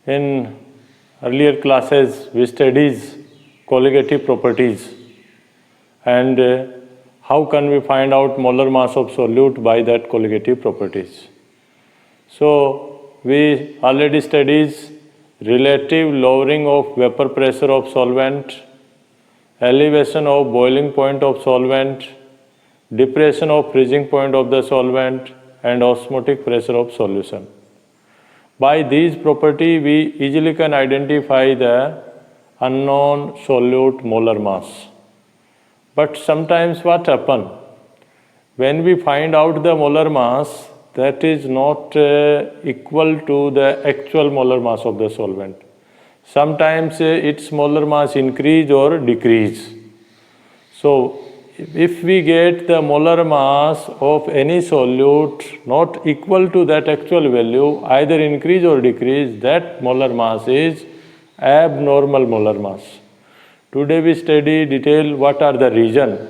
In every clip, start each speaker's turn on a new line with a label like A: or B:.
A: In earlier classes, we studied colligative properties and how can we find out molar mass of solute by that colligative properties. So, we already studied relative lowering of vapor pressure of solvent, elevation of boiling point of solvent, depression of freezing point of the solvent, and osmotic pressure of solution. By these property, we easily can identify the unknown solute molar mass. But sometimes what happen? When we find out the molar mass, that is not equal to the actual molar mass of the solvent. Sometimes its molar mass increase or decrease. So, if we get the molar mass of any solute not equal to that actual value, either increase or decrease, that molar mass is abnormal molar mass. Today we study detail what are the reasons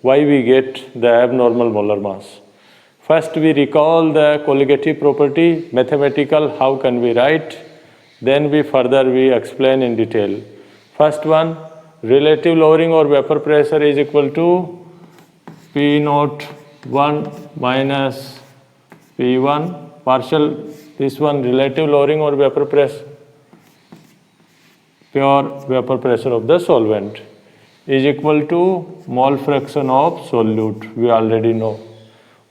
A: why we get the abnormal molar mass. First we recall the colligative property, mathematical, how can we write, then we explain in detail. First one, relative lowering or vapor pressure is equal to P01 minus P1 partial, this one relative lowering or vapor pressure, pure vapor pressure of the solvent is equal to mole fraction of solute, we already know.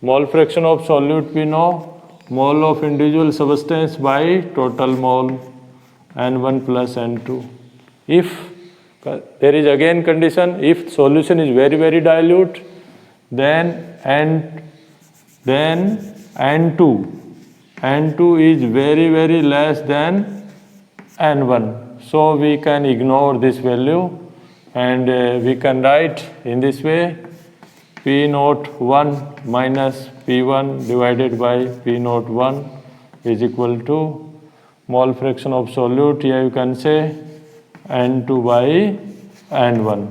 A: Mole fraction of solute we know, mole of individual substance by total mole, N1 plus N2. If there is again condition, if solution is very dilute, then N2 is very less than N1. So we can ignore this value and we can write in this way, P01 minus P1 divided by P01 is equal to mole fraction of solute, here you can say N2 by N1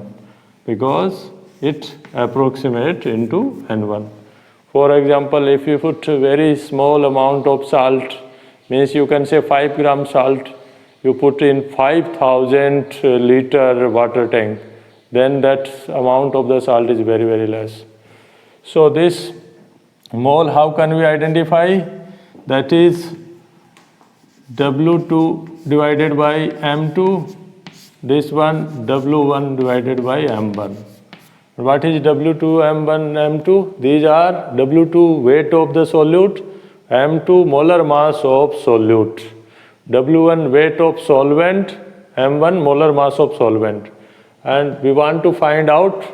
A: because it approximates into N1. For example, if you put a very small amount of salt, means you can say 5 gram salt, you put in 5,000 liter water tank, then that amount of the salt is very less. So this mole, how can we identify? That is W2 divided by M2, this one W1 divided by M1. What is W2, M1, M2? These are W2 weight of the solute, M2 molar mass of solute, W1 weight of solvent, M1 molar mass of solvent. And we want to find out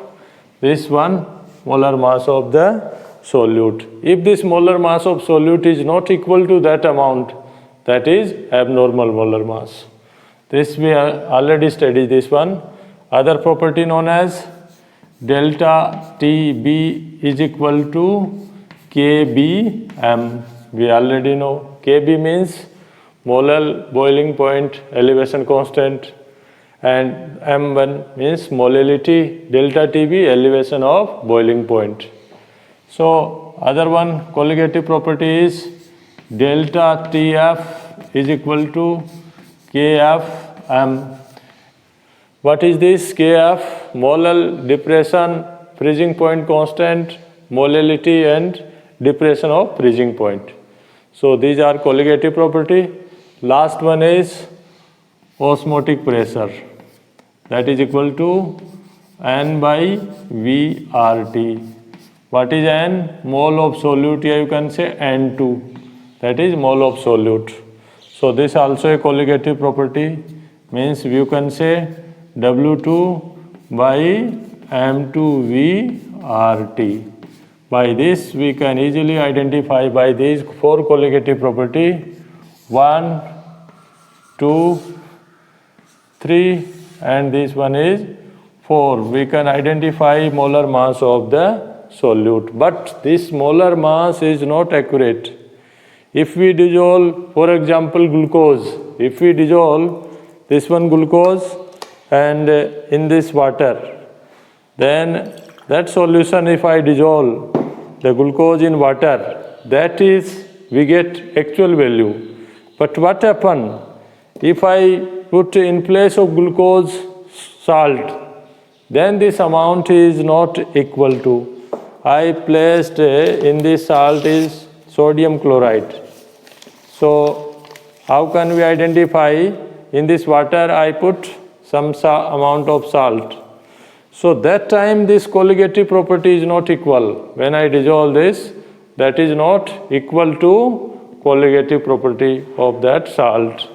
A: this one molar mass of the solute. If this molar mass of solute is not equal to that amount, that is abnormal molar mass. This we already studied this one. Other property known as delta TB is equal to KBM. We already know. KB means molar boiling point elevation constant and M1 means molality, delta TB elevation of boiling point. So other one colligative property is delta TF is equal to KFM. What is this KF? Molar depression, freezing point constant, molality and depression of freezing point. So these are colligative property. Last one is osmotic pressure. That is equal to N by VRT. What is N? Mole of solute, here you can say N2. That is mole of solute. So this also a colligative property, means you can say W2 by M2VRT. By this we can easily identify by these 4 colligative property, 1, 2, 3 and this one is 4. We can identify molar mass of the solute, but this molar mass is not accurate. If we dissolve, for example, glucose, if we dissolve this one glucose and in this water, then that solution, if I dissolve the glucose in water, that is we get actual value. But what happen? if I put in place of glucose salt, then this amount is not equal to. I placed in this salt is sodium chloride. So how can we identify? In this water I put some amount of salt. So that time this colligative property is not equal. When I dissolve this, that is not equal to colligative property of that salt.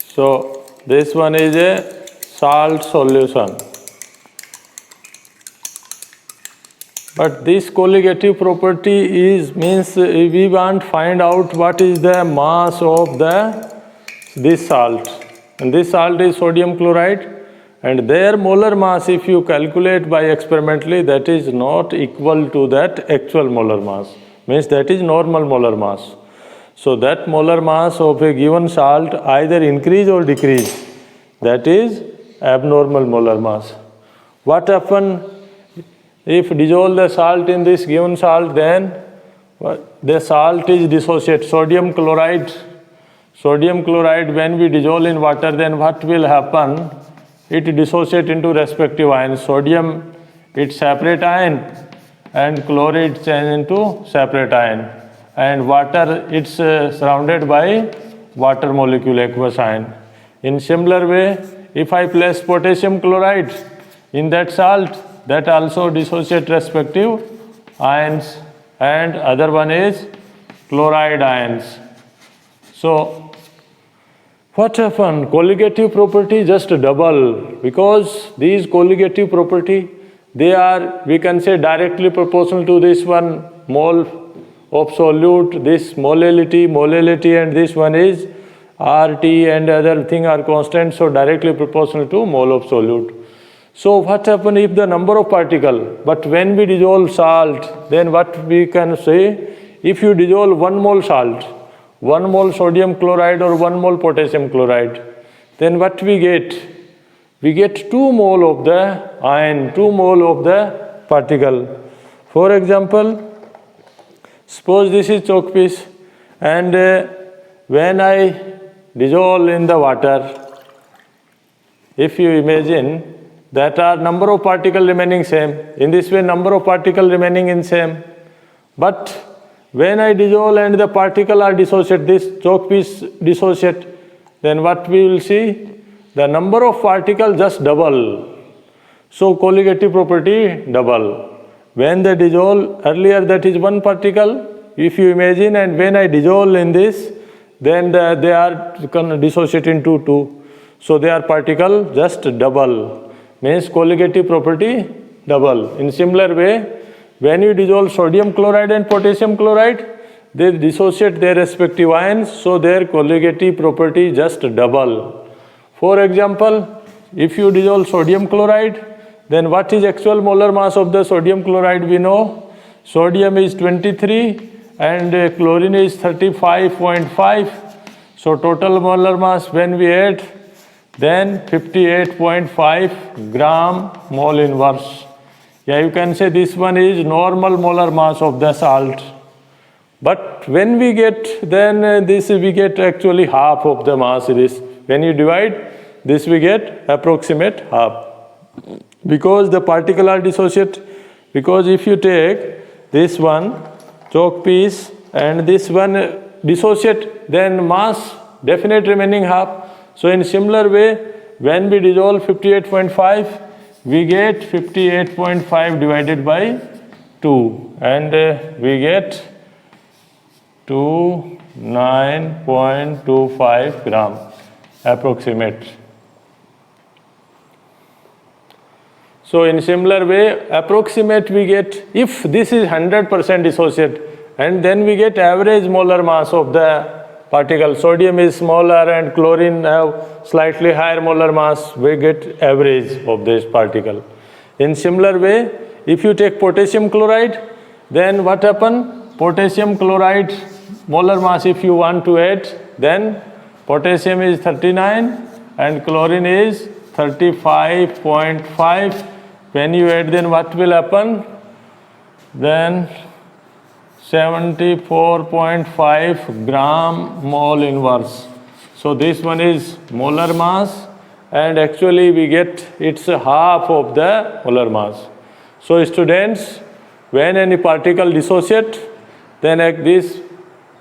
A: So this one is a salt solution. But this colligative property means we want to find out what is the mass of this salt. And this salt is sodium chloride, and their molar mass, if you calculate by experimentally, that is not equal to that actual molar mass. Means that is normal molar mass. So that molar mass of a given salt either increase or decrease. That is abnormal molar mass. What happens if dissolve the salt in this given salt? Then the salt is dissociated. Sodium chloride, when we dissolve in water, then what will happen? It dissociates into respective ions. Sodium, it separate ion, and chloride change into separate ion. And water, it's surrounded by water molecule, aqueous ion. In similar way, if I place potassium chloride in that salt, that also dissociate respective ions, and other one is chloride ions. So what happened? Colligative property just double, because these colligative property, they are, we can say, directly proportional to this one mole of solute, this molality, and this one is RT, and other thing are constant, so directly proportional to mole of solute. So what happens if the number of particles, but when we dissolve salt, then what we can say, if you dissolve 1 mole salt, 1 mole sodium chloride or 1 mole potassium chloride, then what we get? We get 2 mole of the ion, 2 mole of the particle. For example, suppose this is chalk piece, and when I dissolve in the water, if you imagine that are number of particles remaining same, in this way number of particles remaining in same, but when I dissolve and the particles are dissociate, this chalk piece dissociate, then what we will see? The number of particles just double. So colligative property double. When they dissolve, earlier that is 1 particle, if you imagine, and when I dissolve in this, then they are dissociated into 2. So they are particle just double. Means colligative property double. In similar way, when you dissolve sodium chloride and potassium chloride, they dissociate their respective ions, so their colligative property just double. For example, if you dissolve sodium chloride, then what is actual molar mass of the sodium chloride? We know sodium is 23 and chlorine is 35.5. So total molar mass when we add, then 58.5 gram mole inverse. Yeah, you can say this one is normal molar mass of the salt. But when we get, then this we get actually half of the mass. This, when you divide, this we get approximate half. Because the particle are dissociate. Because if you take this one, chalk piece, and this one dissociate, then mass definite remaining half. So in similar way, when we dissolve 58.5, we get 58.5 divided by 2, and we get 29.25 gram approximate. So in similar way, approximate we get, if this is 100% dissociate, and then we get average molar mass of the particle. Sodium is smaller and chlorine have slightly higher molar mass, we get average of this particle. In similar way, if you take potassium chloride, then what happen? Potassium chloride molar mass, if you want to add, then potassium is 39 and chlorine is 35.5. When you add, then what will happen? Then 74.5 gram mole inverse. So this one is molar mass, and actually we get it's half of the molar mass. So students, when any particle dissociate, then like this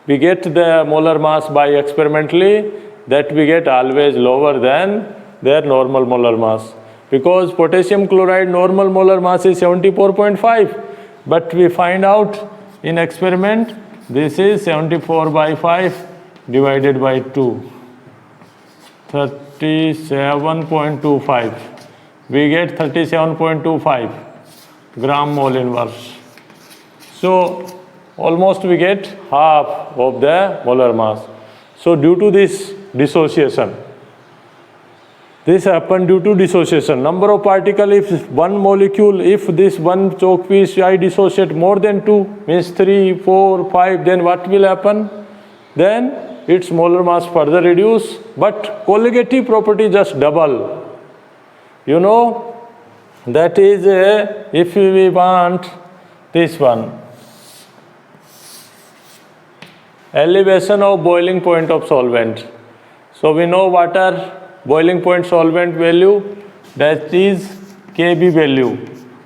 A: we get the molar mass by experimentally, that we get always lower than their normal molar mass. Because potassium chloride normal molar mass is 74.5, but we find out in experiment this is 74/5 divided by 2, 37.25. We get 37.25 gram mole inverse. So almost we get half of the molar mass. So due to this dissociation, this happened due to dissociation. Number of particles, if one molecule, if this one chalk piece I dissociate more than 2, means 3, 4, 5, then what will happen? Then its molar mass further reduce, but colligative property just double. You know, that is if we want this one, elevation of boiling point of solvent. So we know water boiling point solvent value, that is Kb value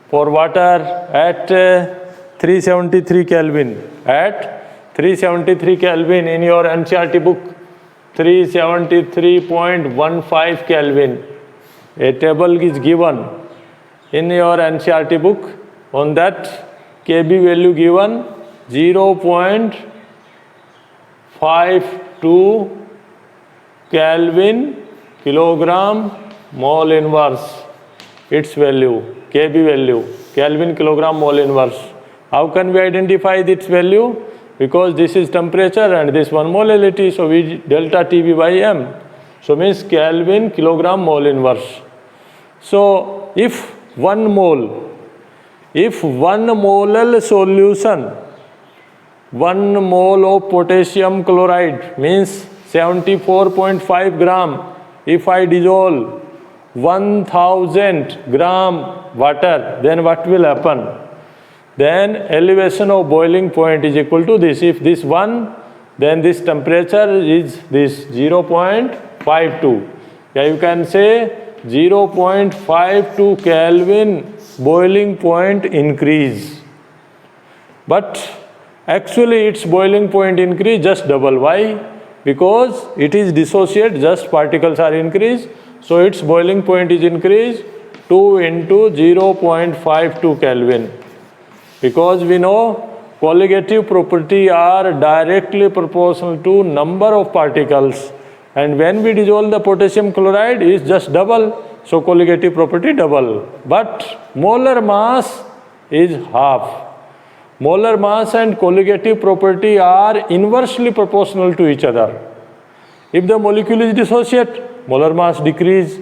A: for water at 373 Kelvin. At 373 Kelvin in your NCERT book, 373.15 Kelvin. A table is given in your NCERT book. On that Kb value given 0.52 Kelvin kilogram mole inverse, its value, Kb value, Kelvin kilogram mole inverse. How can we identify its value? Because this is temperature and this one molality, so we delta Tb by m. So means Kelvin kilogram mole inverse. So if one mole solution, 1 mole of potassium chloride means 74.5 gram. If I dissolve 1000 gram water, then what will happen? Then elevation of boiling point is equal to this. If this 1, then this temperature is this 0.52. Yeah, you can say 0.52 Kelvin boiling point increase. But actually its boiling point increase just double. Why? Because it is dissociate, just particles are increased, so its boiling point is increased 2 into 0.52 Kelvin. Because we know colligative property are directly proportional to number of particles, and when we dissolve the potassium chloride is just double, so colligative property double. But molar mass is half. Molar mass and colligative property are inversely proportional to each other. If the molecule is dissociate, molar mass decrease,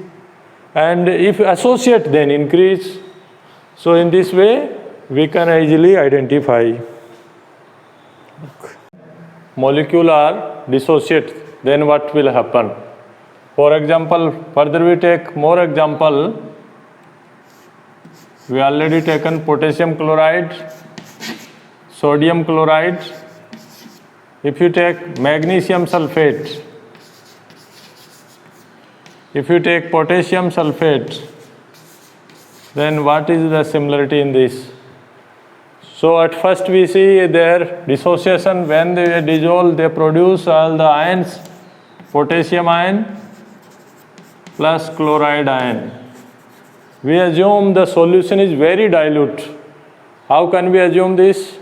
A: and if associate, then increase. So in this way we can easily identify. Molecule are dissociate, then what will happen? For example, further we take more example. We already taken potassium chloride, sodium chloride. If you take magnesium sulfate, if you take potassium sulfate, then what is the similarity in this? So at first we see their dissociation. When they dissolve, they produce all the ions, potassium ion plus chloride ion. We assume the solution is very dilute. How can we assume this?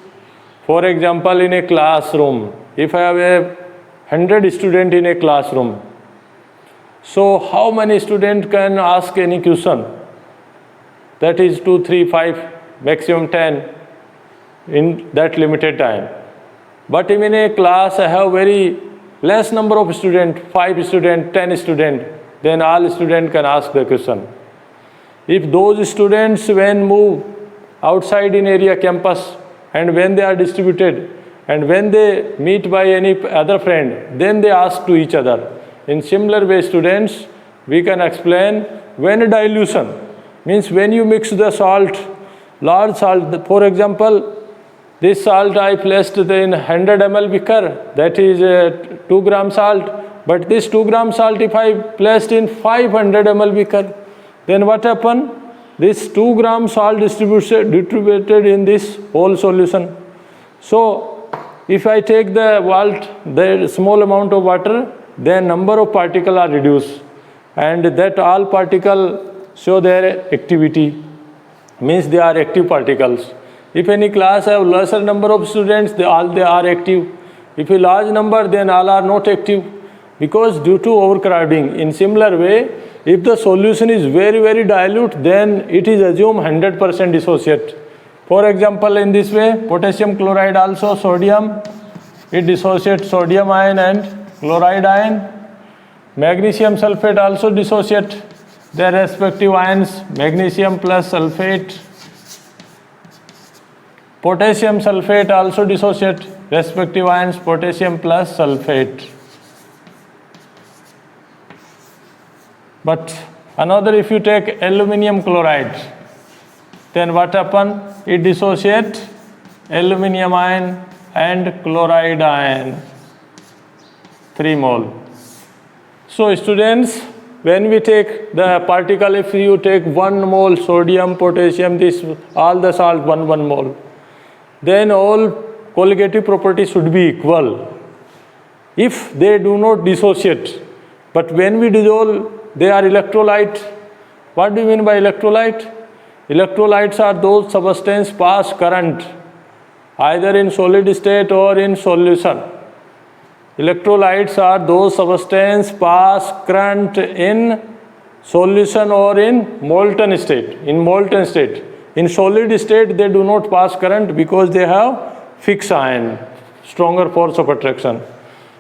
A: For example, in a classroom, if I have 100 students in a classroom, so how many students can ask any question? That is 2, 3, 5, maximum 10 in that limited time. But in a class I have very less number of students, 5 students, 10 students, then all students can ask the question. If those students when move outside in area campus, and when they are distributed, and when they meet by any other friend, then they ask to each other. In similar way, students, we can explain when dilution means when you mix the salt, large salt, for example, This salt I placed in 100 ml beaker, that is 2 gram salt. But this 2 gram salt if I placed in 500 ml beaker, then what happened? This 2 gram salt distributed in this whole solution. So if I take the small amount of water, then number of particles are reduced, and that all particles show their activity, means they are active particles. If any class have lesser number of students, they are active. If a large number, then all are not active, because due to overcrowding. In similar way, if the solution is very dilute, then it is assumed 100% dissociate. For example, in this way, potassium chloride also sodium, it dissociates sodium ion and chloride ion. Magnesium sulfate also dissociate their respective ions, magnesium plus sulfate. Potassium sulfate also dissociate respective ions, potassium plus sulfate. But another, if you take aluminium chloride, then what happen? It dissociate aluminium ion and chloride ion, 3 mole. So students, when we take the particle, if you take 1 mole sodium, potassium, this all the salt 1 mole, then all colligative properties should be equal if they do not dissociate. But when we dissolve, they are electrolyte. What do you mean by electrolyte? Electrolytes are those substances pass current either in solid state or in solution. Electrolytes are those substances pass current in solution or in molten state. In solid state, they do not pass current because they have fixed ion, stronger force of attraction.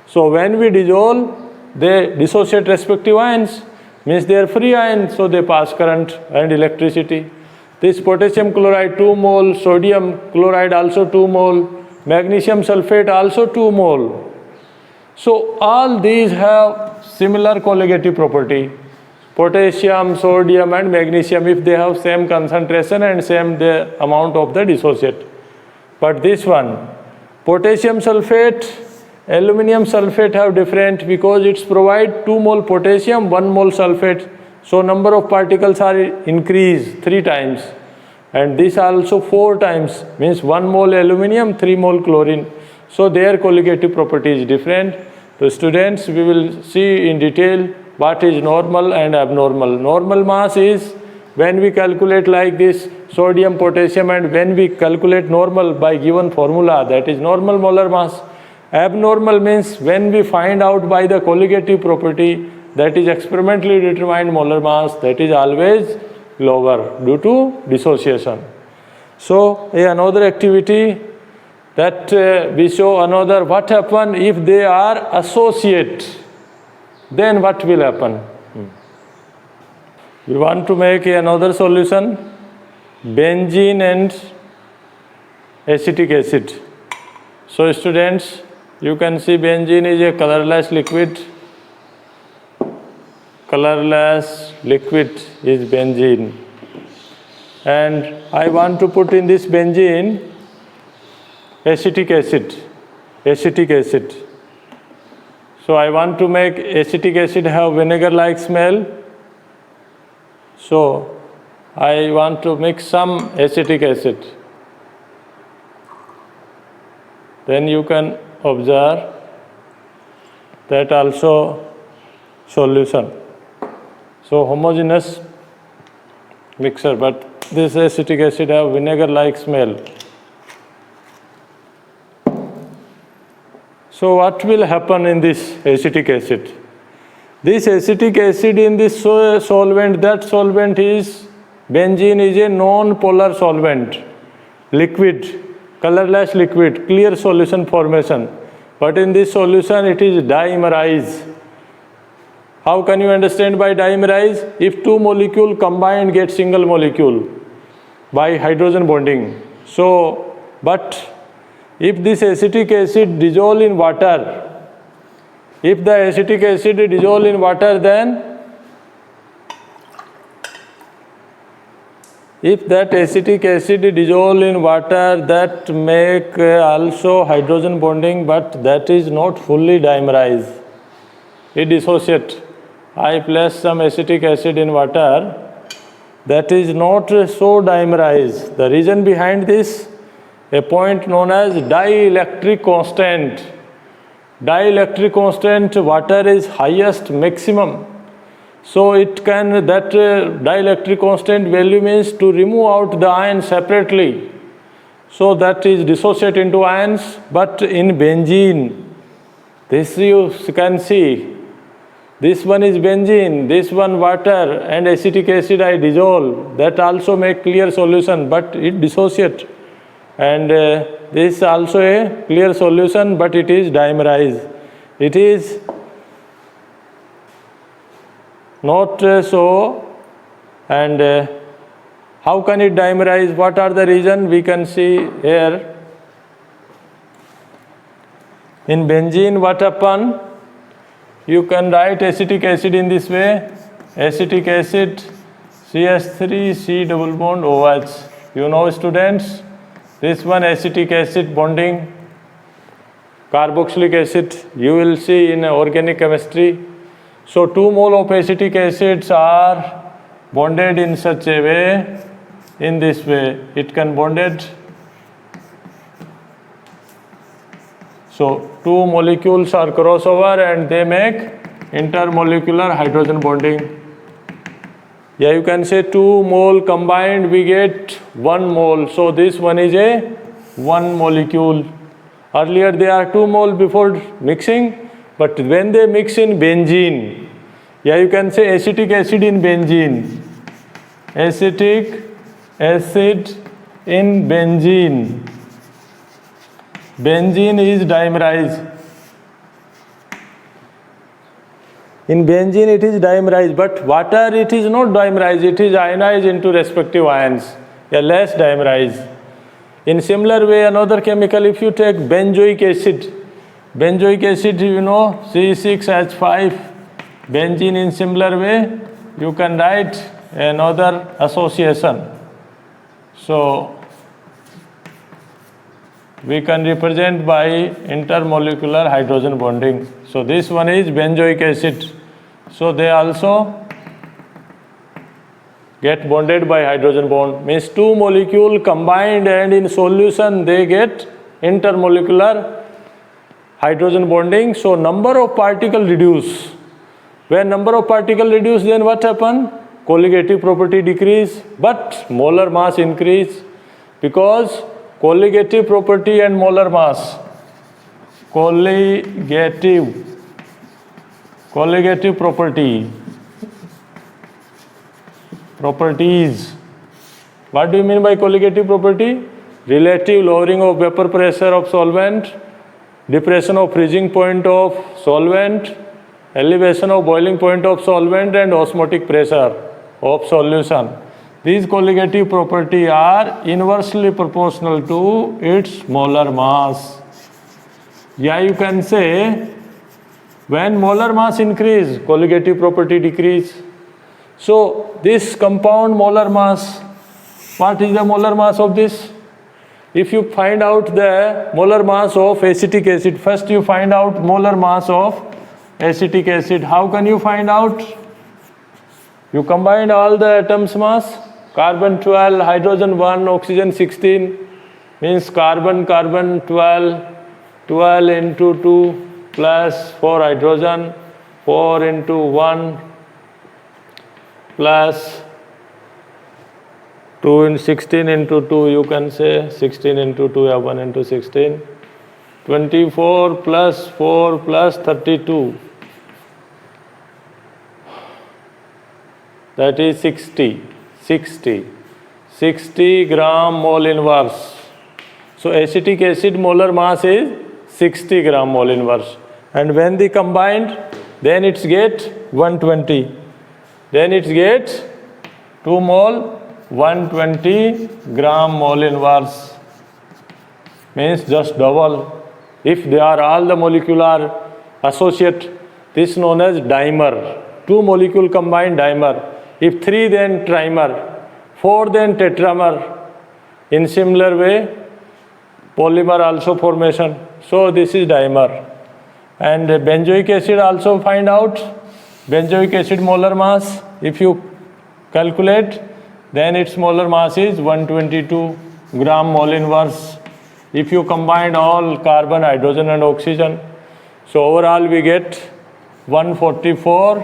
A: So when we dissolve, they dissociate respective ions, means they are free ions, so they pass current and electricity. This potassium chloride 2 mole, sodium chloride also 2 mole, magnesium sulfate also 2 mole. So all these have similar colligative property. Potassium, sodium and magnesium, if they have same concentration and same the amount of the dissociate. But this one, potassium sulfate, aluminium sulfate have different, because it's provide 2 mole potassium, 1 mole sulfate. So number of particles are increased 3 times. And this also 4 times, means 1 mole aluminium, 3 mole chlorine. So their colligative property is different. So students, we will see in detail what is normal and abnormal. Normal mass is when we calculate like this sodium, potassium, and when we calculate normal by given formula, that is normal molar mass. Abnormal means when we find out by the colligative property, that is experimentally determined molar mass, that is always lower due to dissociation. So another activity that we show another, what happen if they are associate, then what will happen? We want to make another solution, benzene and acetic acid. So students, you can see benzene is a colorless liquid. Colorless liquid is benzene. And I want to put in this benzene acetic acid. So I want to make acetic acid have vinegar-like smell. So I want to mix some acetic acid. Then you can observe that also solution. So homogeneous mixture, but this acetic acid have vinegar-like smell. So what will happen in this acetic acid? This acetic acid in this solvent, that solvent is, benzene is a non-polar solvent, liquid, colorless liquid, clear solution formation. But in this solution it is dimerized. How can you understand by dimerize? If 2 molecules combined get single molecule by hydrogen bonding. So, but if this acetic acid dissolve in water, if the acetic acid dissolve in water, then If that acetic acid dissolve in water, that make also hydrogen bonding, but that is not fully dimerized. It dissociate. I place some acetic acid in water, that is not so dimerized. The reason behind this, a point known as dielectric constant. Dielectric constant, water is highest maximum. So it can, that dielectric constant value means to remove out the ions separately. So that is dissociate into ions, but in benzene, this you can see, this one is benzene, this one water and acetic acid I dissolve, that also make clear solution, but it dissociate. And this also a clear solution, but it is dimerized. It is not so. And how can it dimerize? What are the reasons? We can see here. In benzene, what happen? You can write acetic acid in this way. Acetic acid CH3 C double bond OH. You know, students, this one acetic acid bonding carboxylic acid, you will see in organic chemistry. So 2 mole of acetic acids are bonded in such a way, in this way. It can bonded. So 2 molecules are crossover and they make intermolecular hydrogen bonding. Yeah, you can say 2 mole combined, we get 1 mole. So this one is a 1 molecule. Earlier they are 2 mole before mixing, but when they mix in benzene, yeah, you can say acetic acid in benzene. Acetic acid in benzene. Benzene is dimerized. In benzene it is dimerized, but water it is not dimerized, it is ionized into respective ions, less dimerized. In similar way, another chemical, if you take benzoic acid, you know, C6H5, benzene in similar way, you can write another association. So, we can represent by intermolecular hydrogen bonding. So, this one is benzoic acid. So, they also get bonded by hydrogen bond, means 2 molecules combined and in solution they get intermolecular hydrogen bonding. So number of particles reduce. When number of particles reduce, then what happen? Colligative property decrease, but molar mass increase, because colligative property and molar mass. Colligative properties. What do you mean by colligative property? Relative lowering of vapor pressure of solvent, depression of freezing point of solvent, elevation of boiling point of solvent, and osmotic pressure of solution. These colligative properties are inversely proportional to its molar mass. Yeah, you can say when molar mass increase, colligative property decrease. So this compound molar mass, what is the molar mass of this? If you find out the molar mass of acetic acid, first you find out molar mass of acetic acid. How can you find out? You combine all the atoms mass, carbon 12, hydrogen 1, oxygen 16, means carbon 12, 12 into 2 plus 4 hydrogen, 4 into 1 plus 2 in 16 into 2, you can say 16 into 2, yeah, 1 into 16, 24 plus 4 plus 32, that is 60 gram mole inverse. So acetic acid molar mass is 60 gram mole inverse, and when they combined, then it's get 120. Then it gets 2 mole, 120 gram mole inverse, means just double. If they are all the molecular associate, this is known as dimer. 2 molecule combined dimer. If 3, then trimer. 4 then tetramer. In similar way, polymer also formation. So this is dimer. And benzoic acid also find out. Benzoic acid molar mass, if you calculate, then its molar mass is 122 gram mole inverse. If you combine all carbon, hydrogen and oxygen, so overall we get 144,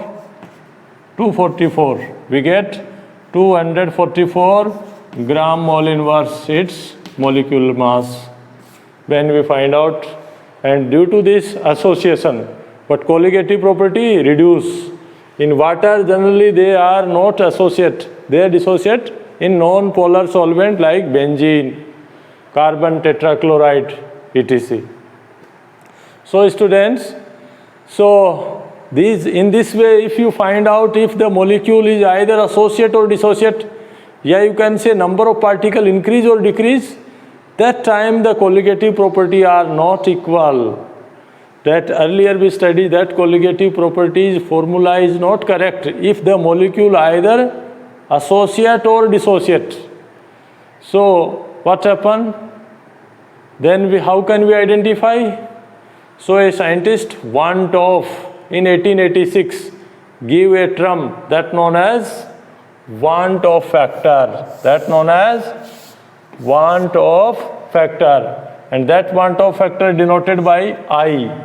A: 244. We get 244 gram mole inverse its molecular mass when we find out. And due to this association, but colligative property reduce. In water generally they are not associate, they dissociate in non-polar solvent like benzene, carbon tetrachloride, etc. So students, so in this way, if you find out if the molecule is either associate or dissociate, yeah, you can say number of particle increase or decrease, that time the colligative property are not equal. That earlier we studied that colligative properties formula is not correct if the molecule either associate or dissociate. So what happened? Then how can we identify? So a scientist want of in 1886 give a term that known as want of factor. That known as want of factor, and that want of factor denoted by I.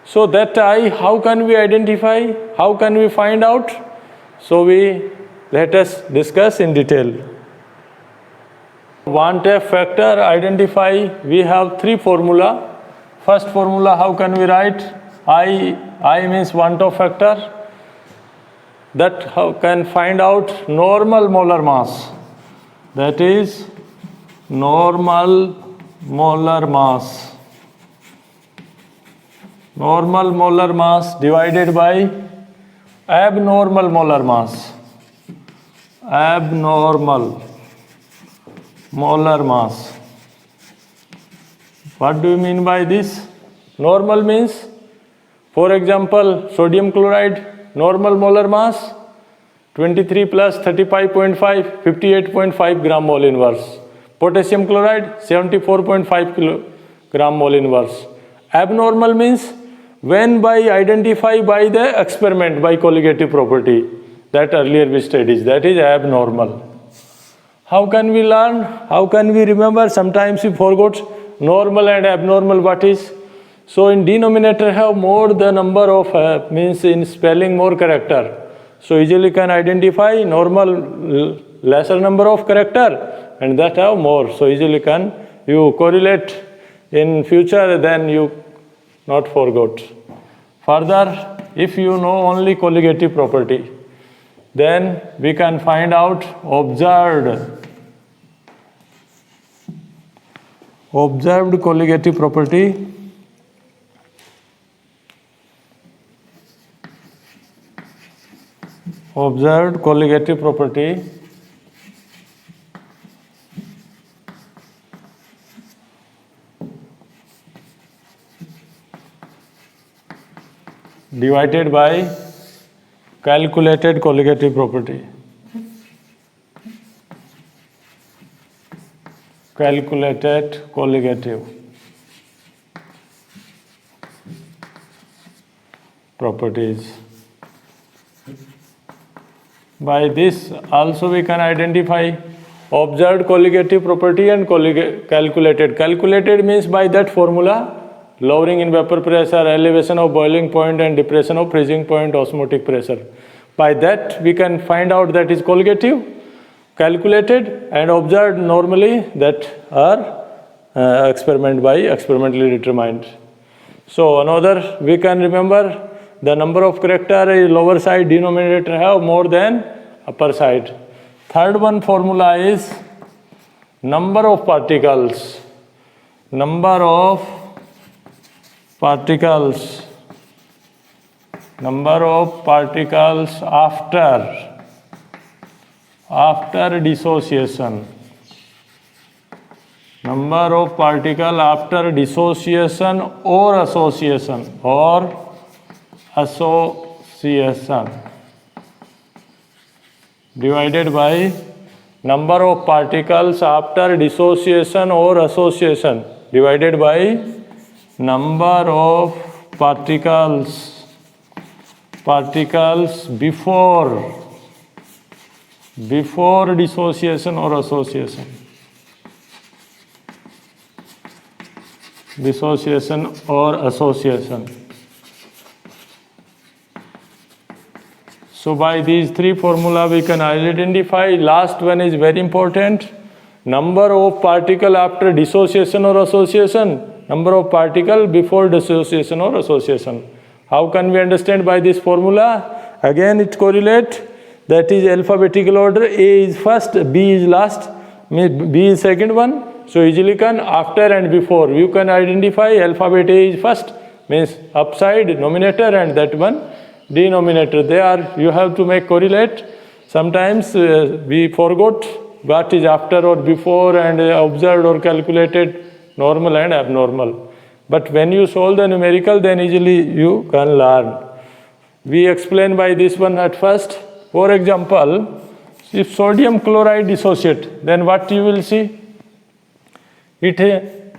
A: So that I, how can we identify? How can we find out? So let us discuss in detail. Want of factor identify, we have 3 formula. First formula, how can we write? I means want of factor. That how can find out normal molar mass. That is normal molar mass. Normal molar mass divided by abnormal molar mass. Abnormal molar mass. What do you mean by this? Normal means, for example, sodium chloride, normal molar mass 23 plus 35.5, 58.5 gram mole inverse. Potassium chloride 74.5 gram mole inverse. Abnormal means when by identify by the experiment by colligative property, that earlier we studied, that is abnormal. How can we learn? How can we remember? Sometimes we forgot normal and abnormal what is. So in denominator have more the number of means in spelling more character. So easily can identify normal lesser number of character and that have more. So easily can you correlate in future, then you not forgot. Further, if you know only colligative property, then we can find out observed colligative property. Observed colligative property divided by calculated colligative property. Calculated colligative properties. By this also we can identify observed colligative property and calculated. Calculated means by that formula, lowering in vapor pressure, elevation of boiling point and depression of freezing point osmotic pressure. By that we can find out that is colligative, calculated and observed normally that are experimentally determined. So another we can remember the number of character is lower side, denominator have more than upper side. Third one formula is number of particles. Number of particles. Number of particles after dissociation. Number of particles after dissociation or association divided by number of particles after dissociation or association divided by number of particles before dissociation or association. Dissociation or association. So by these three formula we can identify. Last one is very important. Number of particle after dissociation or association. Number of particle before dissociation or association. How can we understand by this formula? Again it correlate. That is alphabetical order. A is first, B is last, B is second one. So easily can after and before. You can identify alphabet A is first, means upside numerator, and that one denominator. They are, you have to make correlate. Sometimes we forgot what is after or before and observed or calculated normal and abnormal. But when you solve the numerical, then easily you can learn. We explain by this one at first. For example, if sodium chloride dissociate, then what you will see? It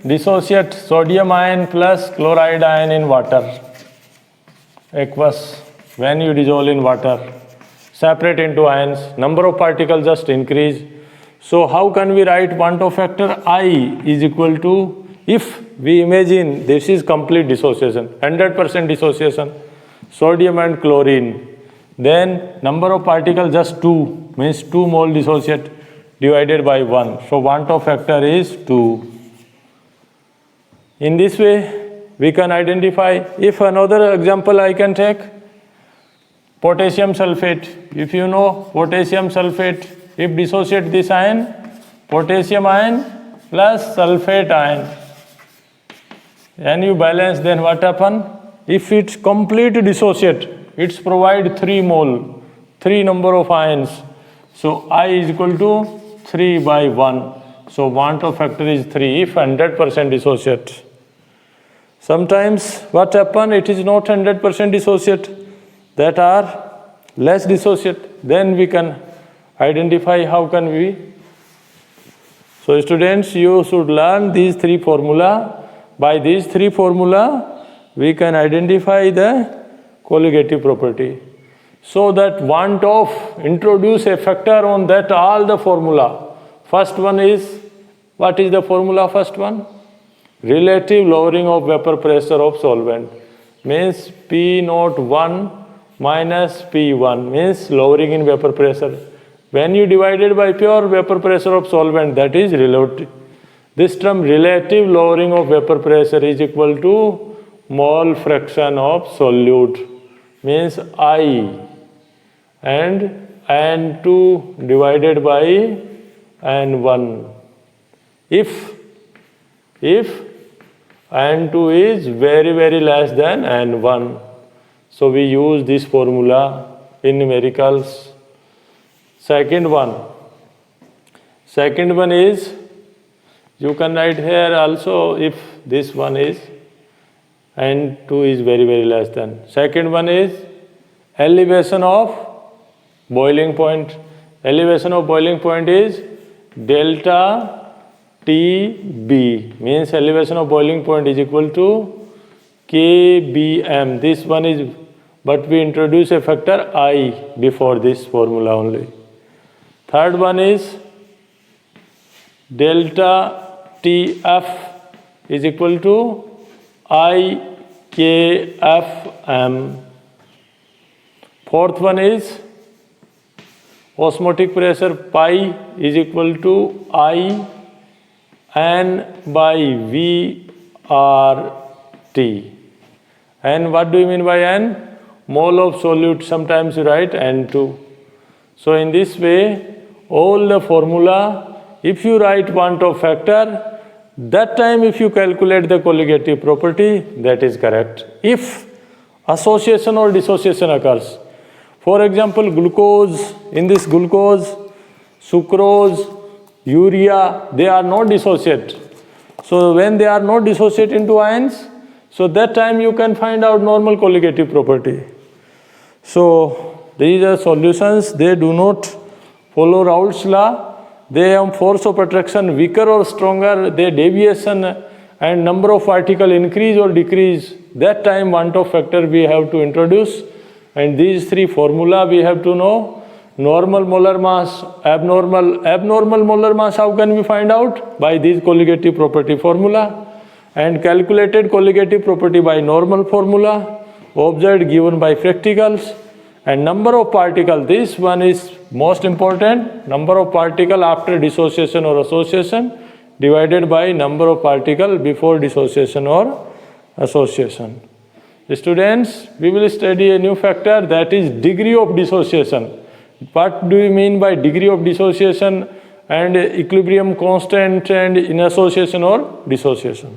A: dissociate sodium ion plus chloride ion in water, aqueous. When you dissolve in water, separate into ions, number of particles just increase. So how can we write Van't factor? I is equal to, if we imagine this is complete dissociation, 100% dissociation, sodium and chlorine, then number of particles just 2, means 2 mole dissociate divided by 1. So Van't factor is 2. In this way, we can identify. If another example I can take, potassium sulfate. If you know potassium sulfate, if dissociate this ion, potassium ion plus sulfate ion, and you balance, then what happen? If it's complete dissociate, it's provide 3 mole, 3 number of ions. So I is equal to 3 by 1. So Van't factor is 3 if 100% dissociate. Sometimes what happen? It is not 100% dissociate. That are less dissociate. Then we can identify how can we. So students, you should learn these 3 formula. By these 3 formula, we can identify the colligative property. So that want of introduce a factor on that all the formula. First one is, what is the formula first one? Relative lowering of vapor pressure of solvent. Means P01 minus P1 means lowering in vapor pressure. When you divided by pure vapor pressure of solvent, that is relative. This term relative lowering of vapor pressure is equal to mole fraction of solute, means I, and N2 divided by N1. If N2 is very, very less than N1. So we use this formula in numericals. Second one is, you can write here also if this one is, N2 is very, very less than. Second one is elevation of boiling point. Elevation of boiling point is delta TB, means elevation of boiling point is equal to kBm. This one is, but we introduce a factor I before this formula only. Third one is delta TF is equal to IKFM. Fourth one is osmotic pressure pi is equal to I N by VRT. And what do you mean by N? Mole of solute, sometimes you write N2. So in this way, all the formula, if you write Van't factor, that time if you calculate the colligative property, that is correct. If association or dissociation occurs, for example, glucose, in this glucose, sucrose, urea, they are not dissociate. So when they are not dissociate into ions, so that time you can find out normal colligative property. So these are solutions, they do not follow Raoult's law, they have force of attraction weaker or stronger, their deviation and number of particle increase or decrease. That time Van't-Hoff factor we have to introduce, and these three formula we have to know. Normal molar mass, abnormal molar mass, how can we find out? By this colligative property formula, and calculated colligative property by normal formula, observed given by practicals, and number of particles. This one is most important, number of particles after dissociation or association divided by number of particles before dissociation or association. Students, we will study a new factor, that is degree of dissociation. What do you mean by degree of dissociation and equilibrium constant and in association or dissociation?